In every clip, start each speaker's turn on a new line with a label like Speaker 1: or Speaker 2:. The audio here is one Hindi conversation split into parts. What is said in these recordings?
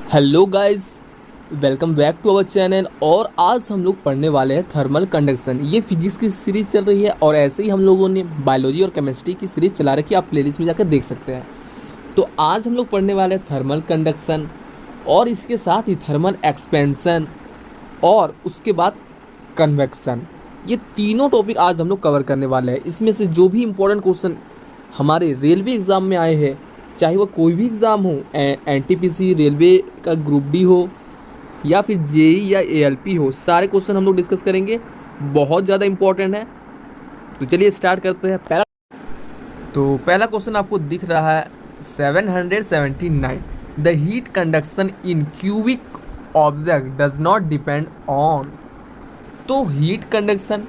Speaker 1: Hello guys, welcome back to our channel. और आज हम लोग पढ़ने वाले हैं थर्मल कंडक्शन। ये फिजिक्स की सीरीज चल रही है और ऐसे ही हम लोगों ने बायोलॉजी और केमिस्ट्री की सीरीज चला रखी है। आप प्लेलिस्ट में जाकर देख सकते हैं। तो आज हम लोग पढ़ने वाले हैं थर्मल कंडक्शन और इसके साथ ही थर्मल एक्सपेंशन और उसके बाद कन्वेक्शन। ये तीनों टॉपिक आज हम लोग कवर करने वाले हैं। इसमें से जो भी इम्पोर्टेंट क्वेश्चन हमारे रेलवे एग्ज़ाम में आए हैं, चाहे वो कोई भी एग्ज़ाम हो, एनटीपीसी, रेलवे का ग्रुप डी हो या फिर जेई या एएलपी हो, सारे क्वेश्चन हम लोग डिस्कस करेंगे। बहुत ज़्यादा इंपॉर्टेंट है। तो चलिए स्टार्ट करते हैं। पहला क्वेश्चन आपको दिख रहा है 779। The heat conduction in cubic object does not depend on. तो हीट कंडक्शन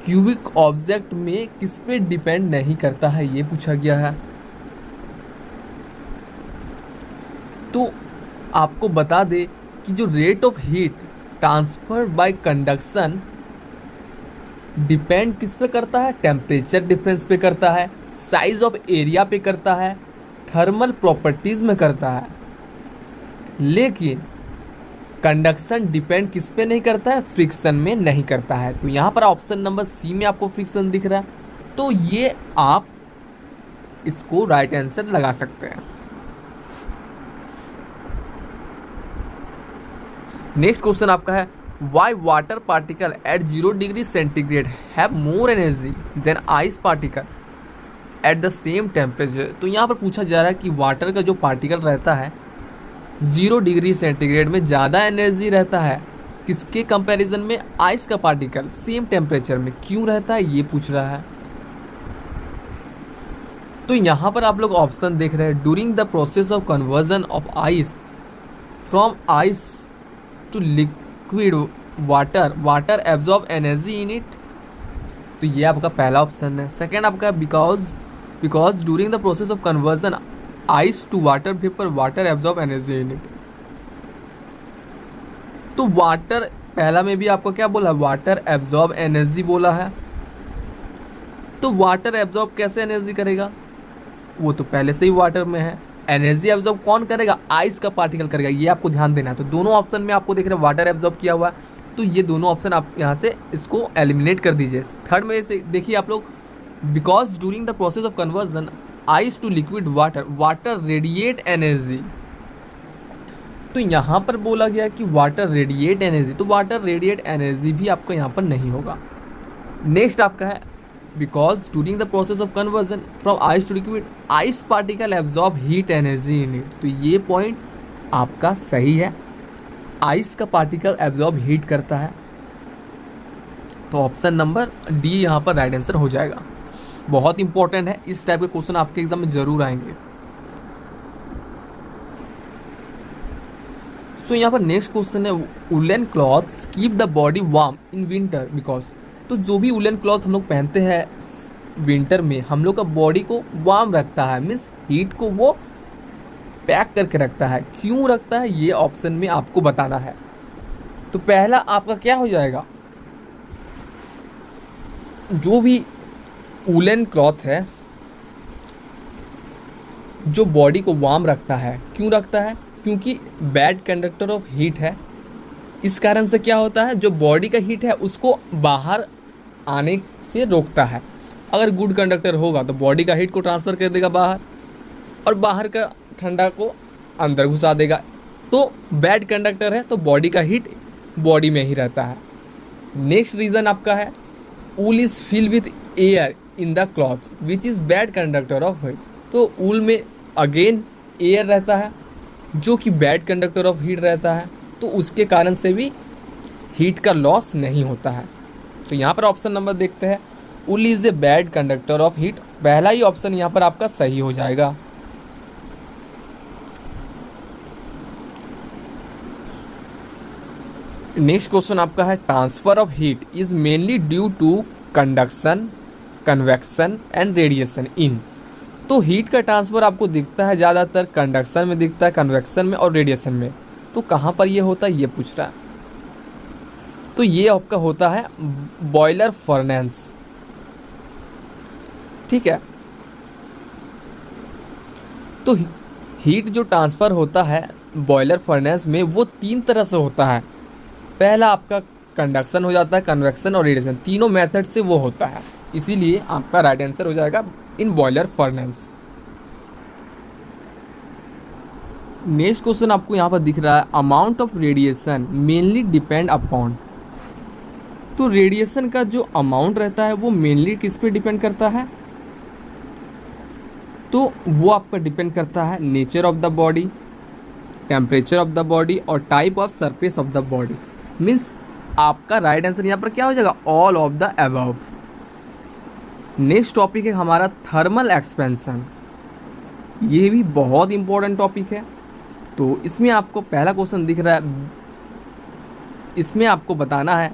Speaker 1: क्यूबिक ऑब्जेक्ट में किस पे डिपेंड नहीं करता है, ये पूछा गया है। तो आपको बता दे कि जो rate of heat transfer by conduction depend किस पे करता है, टेम्परेचर डिफरेंस पे करता है, साइज ऑफ एरिया पे करता है, थर्मल प्रॉपर्टीज में करता है। लेकिन कंडक्शन डिपेंड किस पे नहीं करता है, फ्रिक्शन में नहीं करता है। तो यहाँ पर ऑप्शन नंबर सी में आपको फ्रिक्शन दिख रहा है, तो ये आप इसको राइट आंसर लगा सकते हैं। नेक्स्ट क्वेश्चन आपका है why water particle at 0 degree centigrade have more energy than ice particle at the same temperature. तो यहाँ पर पूछा जा रहा है कि वाटर का जो पार्टिकल रहता है 0 डिग्री सेंटीग्रेड में ज़्यादा एनर्जी रहता है किसके कंपैरिजन में, आइस का पार्टिकल सेम टेम्परेचर में क्यों रहता है, ये पूछ रहा है। तो यहाँ पर आप लोग ऑप्शन देख रहे हैं during the process of conversion of ice from ice to liquid water absorb energy in it. तो ये आपका पहला ऑप्शन है। सेकेंड आपका because during the process of conversion ice to water vapour water absorb energy in it. तो वाटर पहला में भी आपको क्या बोला, वाटर एब्जॉर्ब एनर्जी बोला है। तो वाटर एब्जॉर्ब कैसे एनर्जी करेगा, वो तो पहले से ही वाटर में है। एनर्जी एब्जॉर्ब कौन करेगा, आइस का पार्टिकल करेगा। ये आपको ध्यान देना है। तो दोनों ऑप्शन में आपको देख रहे हैं वाटर एब्जॉर्ब किया हुआ है, तो ये दोनों ऑप्शन आप यहाँ से इसको एलिमिनेट कर दीजिए। थर्ड में से देखिए आप लोग, because during the process of conversion ice to liquid water radiate energy. तो यहाँ पर बोला गया कि वाटर रेडिएट एनर्जी, तो वाटर रेडिएट एनर्जी भी आपको यहाँ पर नहीं होगा। नेक्स्ट आपका है because during the process of conversion from ice to liquid ice particle absorb heat energy in it. तो ये पॉइंट आपका सही है, आइस का पार्टिकल एब्जॉर्ब हीट करता है। तो ऑप्शन नंबर डी यहाँ पर राइट आंसर हो जाएगा। बहुत इंपॉर्टेंट है, इस टाइप के क्वेश्चन आपके एग्जाम में जरूर आएंगे। तो यहाँ पर नेक्स्ट क्वेश्चन है woollen clothes keep the body warm in winter because. तो जो भी वुलन क्लॉथ हम लोग पहनते हैं विंटर में, हम लोग का बॉडी को वार्म रखता है, मीन्स हीट को वो पैक करके रखता है। क्यों रखता है, ये ऑप्शन में आपको बताना है। तो पहला आपका क्या हो जाएगा, जो भी वुलन क्लॉथ है जो बॉडी को वार्म रखता है, क्यों रखता है, क्योंकि बैड कंडक्टर ऑफ हीट है। इस कारण से क्या होता है, जो बॉडी का हीट है उसको बाहर आने से रोकता है। अगर गुड कंडक्टर होगा तो बॉडी का हीट को ट्रांसफ़र कर देगा बाहर, और बाहर का ठंडा को अंदर घुसा देगा। तो बैड कंडक्टर है तो बॉडी का हीट बॉडी में ही रहता है। नेक्स्ट रीज़न आपका है wool is fill with air in the cloth which is bad conductor of heat. तो वूल में अगेन एयर रहता है जो कि बैड कंडक्टर ऑफ हीट रहता है, तो उसके कारण से भी हीट का लॉस नहीं होता है। तो यहाँ पर ऑप्शन नंबर देखते हैं, wool is a bad conductor of heat. पहला ही ऑप्शन यहाँ पर आपका सही हो जाएगा। नेक्स्ट क्वेश्चन आपका है transfer of heat is mainly due to conduction, convection and radiation in. तो हीट का ट्रांसफर आपको दिखता है ज़्यादातर कंडक्शन में दिखता है, कन्वेक्शन में और रेडिएशन में। तो कहाँ पर ये होता है, ये पूछ रहा है। तो ये आपका होता है बॉयलर फर्नेस, ठीक है। तो हीट जो ट्रांसफ़र होता है बॉयलर फर्नेस में वो 3 तरह से होता है। पहला आपका कंडक्शन हो जाता है, कन्वेक्शन और रेडिएशन, तीनों मेथड से वो होता है। इसीलिए आपका राइट आंसर हो जाएगा in boiler furnace. Next question आपको यहाँ पर दिख रहा है, amount of radiation mainly depend upon. तो रेडिएशन का जो अमाउंट रहता है वो मेनली किस पे डिपेंड करता है? तो वो आपका डिपेंड करता है nature of the body, temperature of the body और type of surface of the body. Means आपका राइट आंसर यहाँ पर क्या हो जाएगा? All of the above. Next topic है हमारा थर्मल एक्सपेंशन। ये भी बहुत इंपॉर्टेंट टॉपिक है। तो इसमें आपको पहला क्वेश्चन दिख रहा है, इसमें आपको बताना है,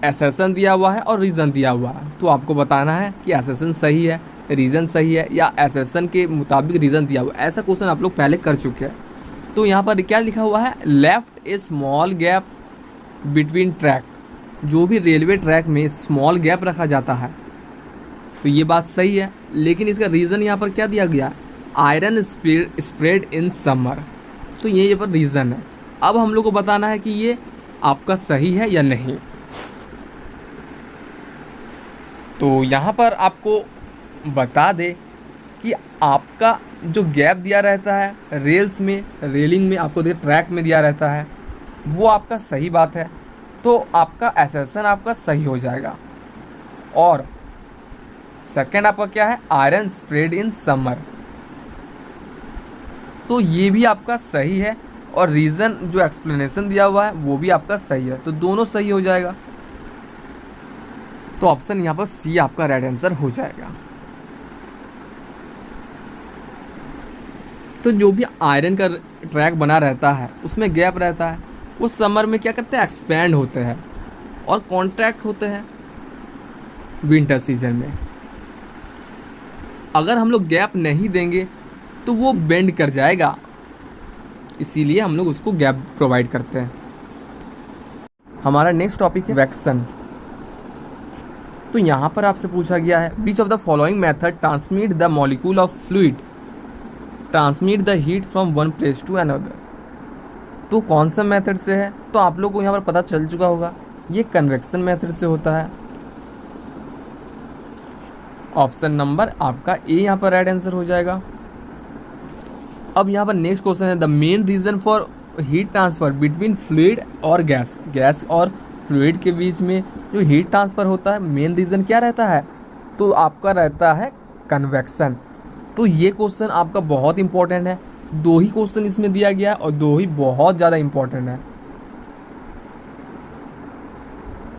Speaker 1: एसेसन दिया हुआ है और रीज़न दिया हुआ है। तो आपको बताना है कि एसेसन सही है, रीज़न सही है, या एसेसन के मुताबिक रीज़न दिया हुआ है। ऐसा क्वेश्चन आप लोग पहले कर चुके हैं। तो यहाँ पर क्या लिखा हुआ है? लेफ्ट ए स्मॉल गैप बिटवीन ट्रैक। जो भी रेलवे ट्रैक में स्मॉल गैप रखा जाता है, तो ये बात सही है, लेकिन इसका रीज़न यहाँ पर क्या दिया गया? Iron spread in summer. तो ये पर रीज़न है। अब हम लोग को बताना है कि ये आपका सही है या नहीं। तो यहाँ पर आपको बता दे कि आपका जो गैप दिया रहता है रेल्स में, रेलिंग में आपको ट्रैक में दिया रहता है, वो आपका सही बात है। तो आपका एसेसन आपका सही हो जाएगा। और सेकंड आपका क्या है? Iron spread in summer. तो ये भी आपका सही है, और रीज़न जो एक्सप्लेनेशन दिया हुआ है वो भी आपका सही है। तो दोनों सही हो जाएगा। तो ऑप्शन यहाँ पर सी आपका राइट आंसर हो जाएगा। तो जो भी आयरन का ट्रैक बना रहता है उसमें गैप रहता है, वो समर में क्या करते हैं? एक्सपैंड होते हैं और कॉन्ट्रैक्ट होते हैं विंटर सीजन में। अगर हम लोग गैप नहीं देंगे तो वो बेंड कर जाएगा, इसीलिए हम लोग उसको गैप प्रोवाइड करते हैं। हमारा नेक्स्ट टॉपिक है वैक्सन। तो यहाँ पर आपसे पूछा गया है, which of the following method transmit the molecule of fluid transmit the heat from one place to another. तो कौन सा मेथड से है? तो आप लोग को यहाँ पर पता चल चुका होगा, ये कन्वेक्शन मेथड से होता है। ऑप्शन नंबर आपका ए यहाँ पर राइट आंसर हो जाएगा। अब यहाँ पर नेक्स्ट क्वेश्चन है, the main reason for heat transfer between fluid और गैस। गैस और फ्लूइड के बीच में जो हीट ट्रांसफर होता है, मेन रीजन क्या रहता है? तो आपका रहता है कन्वेक्शन। तो ये क्वेश्चन आपका बहुत इंपॉर्टेंट है। 2 ही क्वेश्चन इसमें दिया गया है और 2 ही बहुत ज़्यादा इंपॉर्टेंट है।